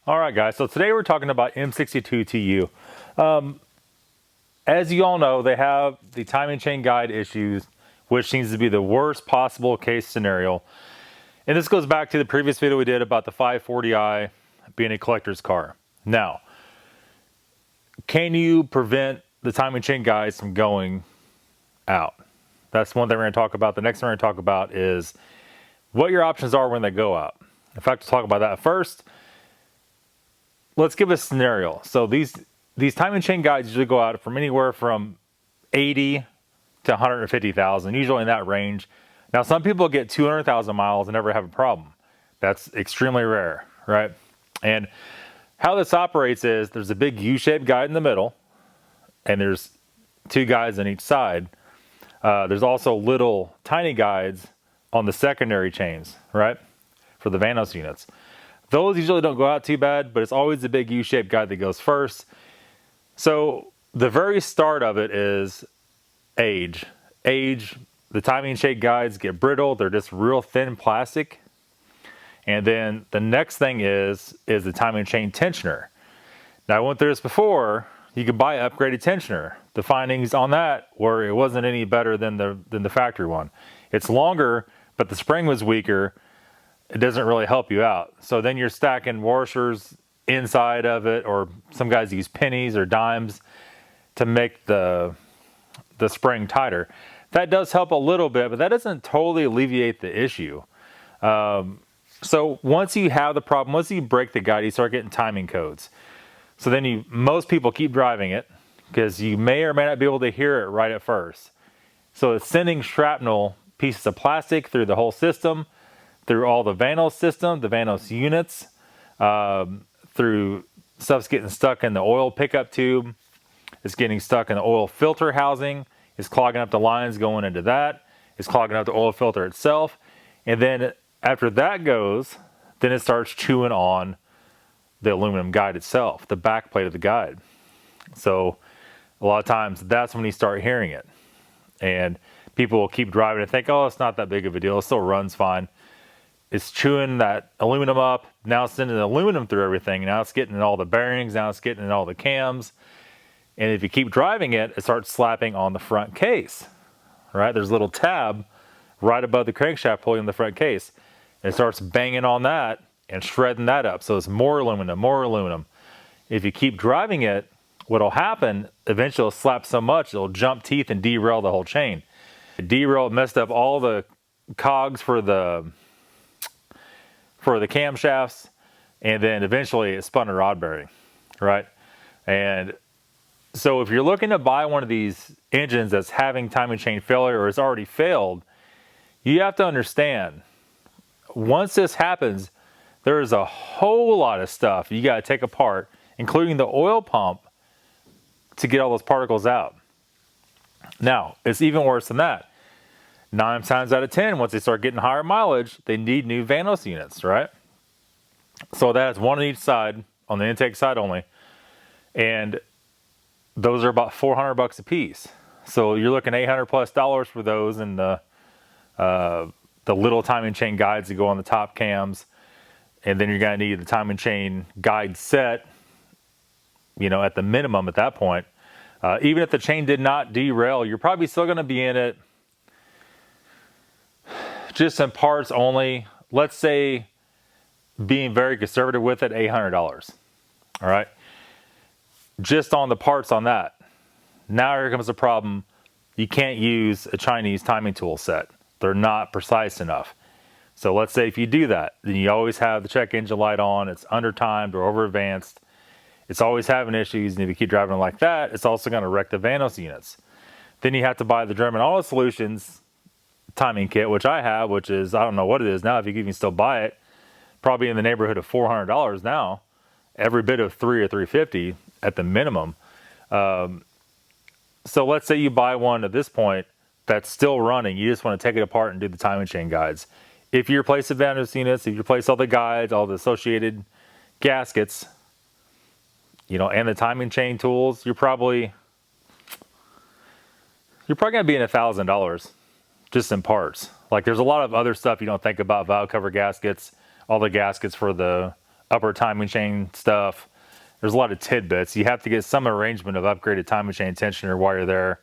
All right, guys, so today we're talking about M62tu. As you all know, they have the timing chain guide issues, which seems to be the worst possible case scenario. And this goes back to the previous video we did about the 540i being a collector's car. Now, can you prevent the timing chain guides from going out? That's one thing we're going to talk about. The next thing we're going to talk about is what your options are when they go out. In fact, to talk about that first, let's give a scenario. So these timing chain guides usually go out from anywhere from 80 to 150,000, usually in that range. Now, some people get 200,000 miles and never have a problem. That's extremely rare, right? And how this operates is there's a big U-shaped guide in the middle, and there's two guides on each side. There's also little tiny guides on the secondary chains, right, for the Vanos units. Those usually don't go out too bad, but it's always the big U-shaped guide that goes first. So the very start of it is age. The timing chain guides get brittle. They're just real thin plastic. And then the next thing is the timing chain tensioner. Now, I went through this before. You could buy an upgraded tensioner. The findings on that were it wasn't any better than the factory one. It's longer, but the spring was weaker. It doesn't really help you out. So then you're stacking washers inside of it, or some guys use pennies or dimes to make the spring tighter. That does help a little bit, but that doesn't totally alleviate the issue. So once you have the problem, once you break the guide, you start getting timing codes. So then most people keep driving it because you may or may not be able to hear it right at first. So it's sending shrapnel pieces of plastic through the whole system, through all the Vanos system, the Vanos units, through stuff's getting stuck in the oil pickup tube. It's getting stuck in the oil filter housing. It's clogging up the lines going into that. It's clogging up the oil filter itself. And then after that goes, then it starts chewing on the aluminum guide itself, the back plate of the guide. So a lot of times that's when you start hearing it. And people will keep driving and think, oh, it's not that big of a deal. It still runs fine. It's chewing that aluminum up. Now it's sending the aluminum through everything. Now it's getting in all the bearings. Now it's getting in all the cams. And if you keep driving it, it starts slapping on the front case, right? There's a little tab right above the crankshaft pulley in the front case. And it starts banging on that and shredding that up. So it's more aluminum, more aluminum. If you keep driving it, what'll happen, eventually it'll slap so much, it'll jump teeth and derail the whole chain. It derailed, messed up all the cogs for the camshafts, and then eventually it spun a rod bearing, right? And so if you're looking to buy one of these engines that's having timing chain failure or it's already failed, you have to understand, once this happens, there is a whole lot of stuff you got to take apart, including the oil pump, to get all those particles out. Now, it's even worse than that. 9 times out of 10, once they start getting higher mileage, they need new Vanos units, right? So that's one on each side, on the intake side only. And those are about $400 a piece. So you're looking $800+ for those, and the little timing chain guides that go on the top cams. And then you're going to need the timing chain guide set, at the minimum at that point. Even if the chain did not derail, you're probably still going to be in it just in parts only. Let's say, being very conservative with it, $800. All right. Just on the parts on that. Now here comes the problem. You can't use a Chinese timing tool set. They're not precise enough. So let's say if you do that, then you always have the check engine light on. It's under-timed or over-advanced. It's always having issues. And if you keep driving like that, it's also going to wreck the Vanos units. Then you have to buy the German Auto Solutions timing kit, which I have, which is, I don't know what it is now, if you can even still buy it, probably in the neighborhood of $400 now. Every bit of $300 or $350 at the minimum. So let's say you buy one at this point that's still running. You just want to take it apart and do the timing chain guides. If you replace the Vanos units, if you replace all the guides, all the associated gaskets, and the timing chain tools, you're probably going to be in $1,000 just in parts. Like, there's a lot of other stuff you don't think about, valve cover gaskets, all the gaskets for the upper timing chain stuff. There's a lot of tidbits. You have to get some arrangement of upgraded timing chain tensioner while you're there.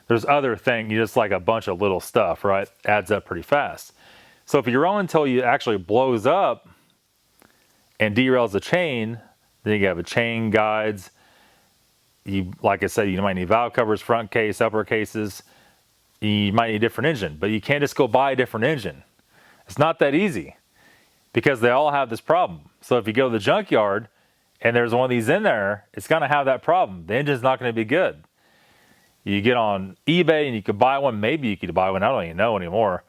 There's other things, you just like a bunch of little stuff, right? Adds up pretty fast. So if you run until you actually blows up and derails the chain, then you have a chain guides. You, like I said, you might need valve covers, front case, upper cases. You might need a different engine, but you can't just go buy a different engine. It's not that easy because they all have this problem. So if you go to the junkyard and there's one of these in there, it's going to have that problem. The engine's not going to be good. You get on eBay and you could buy one. Maybe you could buy one. I don't even know anymore.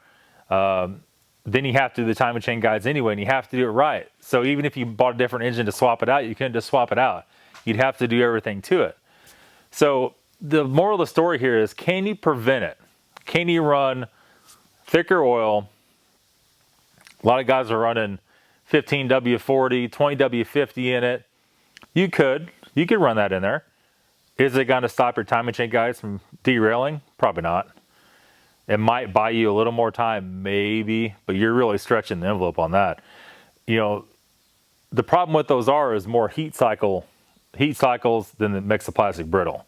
Then you have to do the timing chain guides anyway, and you have to do it right. So even if you bought a different engine to swap it out, you couldn't just swap it out. You'd have to do everything to it. So the moral of the story here is, can you prevent it? Can you run thicker oil? A lot of guys are running 15W40, 20W50 in it. You could run that in there. Is it going to stop your timing chain guides from derailing? Probably not. It might buy you a little more time, maybe, but you're really stretching the envelope on that. You know, the problem with those is more heat cycles than it makes the plastic brittle.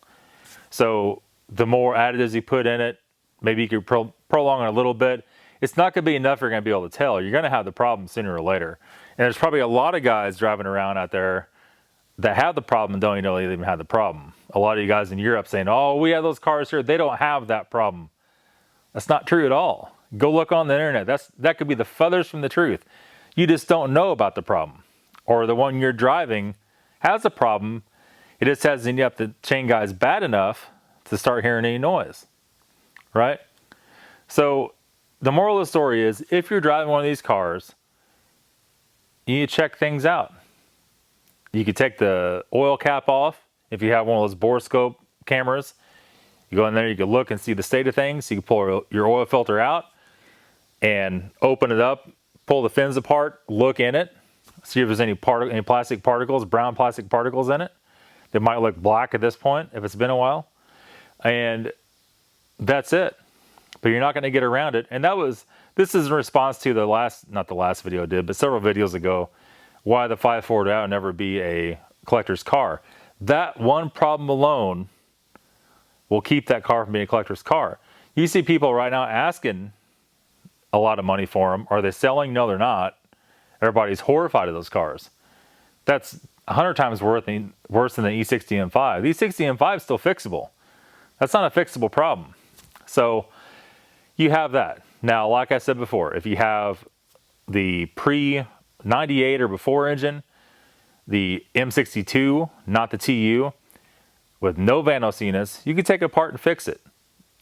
So the more additives you put in it, maybe you could prolong it a little bit. It's not going to be enough you're going to be able to tell. You're going to have the problem sooner or later. And there's probably a lot of guys driving around out there that have the problem and don't even know they even have the problem. A lot of you guys in Europe saying, oh, we have those cars here. They don't have that problem. That's not true at all. Go look on the internet. That could be the feathers from the truth. You just don't know about the problem. Or the one you're driving has a problem. It just hasn't yet the chain guides bad enough to start hearing any noise. Right? So the moral of the story is, if you're driving one of these cars, you need to check things out. You could take the oil cap off if you have one of those borescope cameras. You go in there, you can look and see the state of things. You can pull your oil filter out and open it up, pull the fins apart, look in it, see if there's any plastic particles, brown plastic particles in it. They might look black at this point if it's been a while. And that's it. But you're not going to get around it. And this is in response to not the last video I did, but several videos ago, why the 540i will never be a collector's car. That one problem alone will keep that car from being a collector's car. You see people right now asking a lot of money for them. Are they selling? No, they're not. Everybody's horrified of those cars. That's 100 times worse than the E60 M5. The E60 M5 is still fixable. That's not a fixable problem. So you have that. Now, like I said before, if you have the pre-98 or before engine, the M62, not the TU, with no Vanos units, you can take it apart and fix it.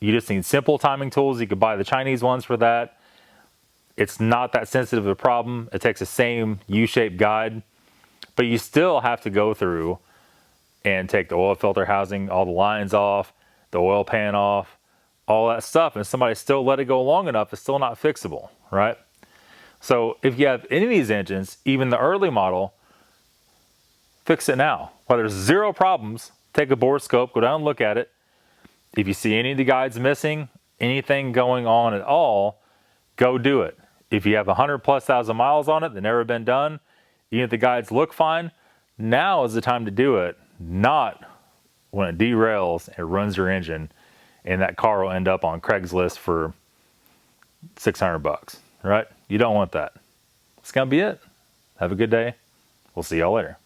You just need simple timing tools. You could buy the Chinese ones for that. It's not that sensitive of a problem. It takes the same U-shaped guide, but you still have to go through and take the oil filter housing, all the lines off, the oil pan off, all that stuff. And if somebody still let it go long enough, it's still not fixable, right? So if you have any of these engines, even the early model, fix it now. While there's zero problems, take a bore scope, go down and look at it. If you see any of the guides missing, anything going on at all, go do it. If you have 100,000+ miles on it, they've never been done, even if the guides look fine, now is the time to do it, not when it derails and runs your engine and that car will end up on Craigslist for $600, right? You don't want that. That's going to be it. Have a good day. We'll see y'all later.